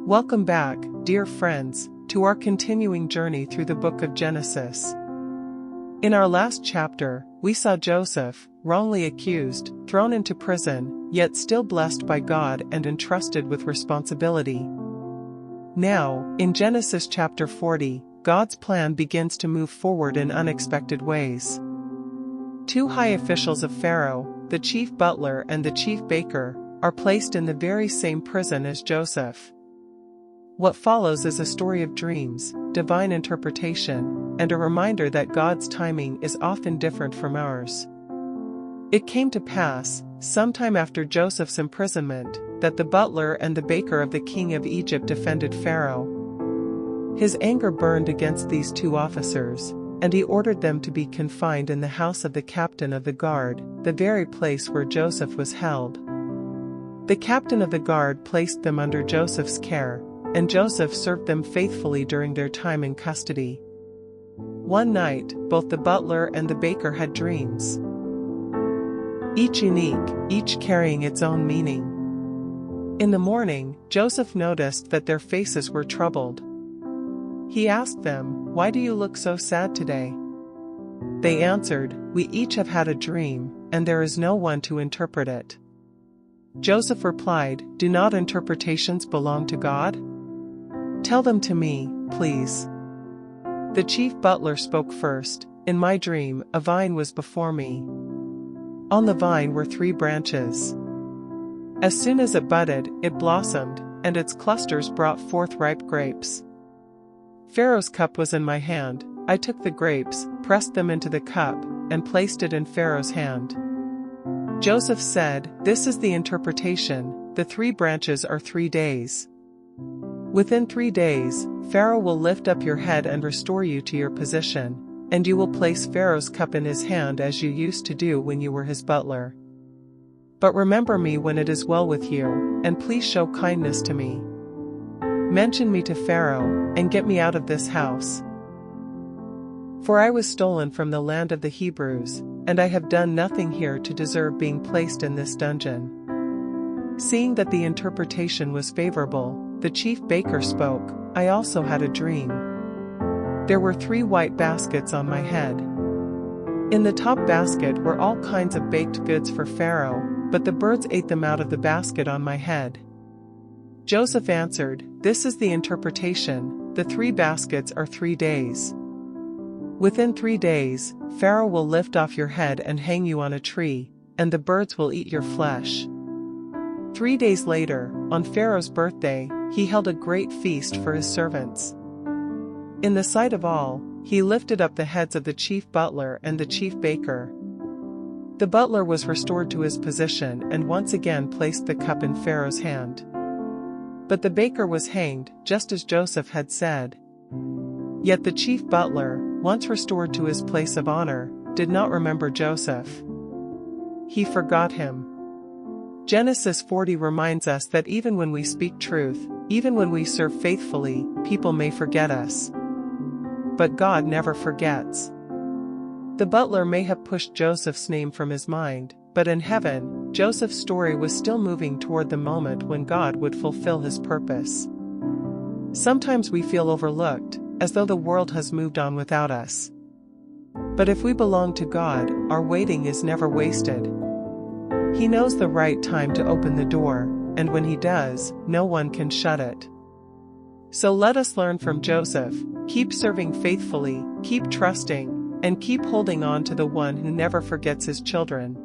Welcome back, dear friends, to our continuing journey through the book of Genesis. In our last chapter, we saw Joseph, wrongly accused, thrown into prison, yet still blessed by God and entrusted with responsibility. Now, in Genesis chapter 40, God's plan begins to move forward in unexpected ways. Two high officials of Pharaoh, the chief butler and the chief baker, are placed in the very same prison as Joseph. What follows is a story of dreams, divine interpretation, and a reminder that God's timing is often different from ours. It came to pass, sometime after Joseph's imprisonment, that the butler and the baker of the king of Egypt defended Pharaoh. His anger burned against these two officers, and he ordered them to be confined in the house of the captain of the guard, the very place where Joseph was held. The captain of the guard placed them under Joseph's care, and Joseph served them faithfully during their time in custody. One night, both the butler and the baker had dreams. Each unique, each carrying its own meaning. In the morning, Joseph noticed that their faces were troubled. He asked them, "Why do you look so sad today?" They answered, "We each have had a dream, and there is no one to interpret it." Joseph replied, "Do not interpretations belong to God? Tell them to me, please." The chief butler spoke first. "In my dream, a vine was before me. On the vine were 3 branches. As soon as it budded, it blossomed, and its clusters brought forth ripe grapes. Pharaoh's cup was in my hand. I took the grapes, pressed them into the cup, and placed it in Pharaoh's hand." Joseph said, "This is the interpretation. The 3 branches are 3 days. Within 3 days, Pharaoh will lift up your head and restore you to your position, and you will place Pharaoh's cup in his hand as you used to do when you were his butler. But remember me when it is well with you, and please show kindness to me. Mention me to Pharaoh, and get me out of this house. For I was stolen from the land of the Hebrews, and I have done nothing here to deserve being placed in this dungeon." Seeing that the interpretation was favorable, the chief baker spoke, "I also had a dream. There were 3 white baskets on my head. In the top basket were all kinds of baked goods for Pharaoh, but the birds ate them out of the basket on my head." Joseph answered, "This is the interpretation. The 3 baskets are 3 days. Within 3 days, Pharaoh will lift off your head and hang you on a tree, and the birds will eat your flesh." 3 days later, on Pharaoh's birthday, he held a great feast for his servants. In the sight of all, he lifted up the heads of the chief butler and the chief baker. The butler was restored to his position and once again placed the cup in Pharaoh's hand. But the baker was hanged, just as Joseph had said. Yet the chief butler, once restored to his place of honor, did not remember Joseph. He forgot him. Genesis 40 reminds us that even when we speak truth, even when we serve faithfully, people may forget us. But God never forgets. The butler may have pushed Joseph's name from his mind, but in heaven, Joseph's story was still moving toward the moment when God would fulfill his purpose. Sometimes we feel overlooked, as though the world has moved on without us. But if we belong to God, our waiting is never wasted. He knows the right time to open the door, and when he does, no one can shut it. So let us learn from Joseph, keep serving faithfully, keep trusting, and keep holding on to the one who never forgets his children.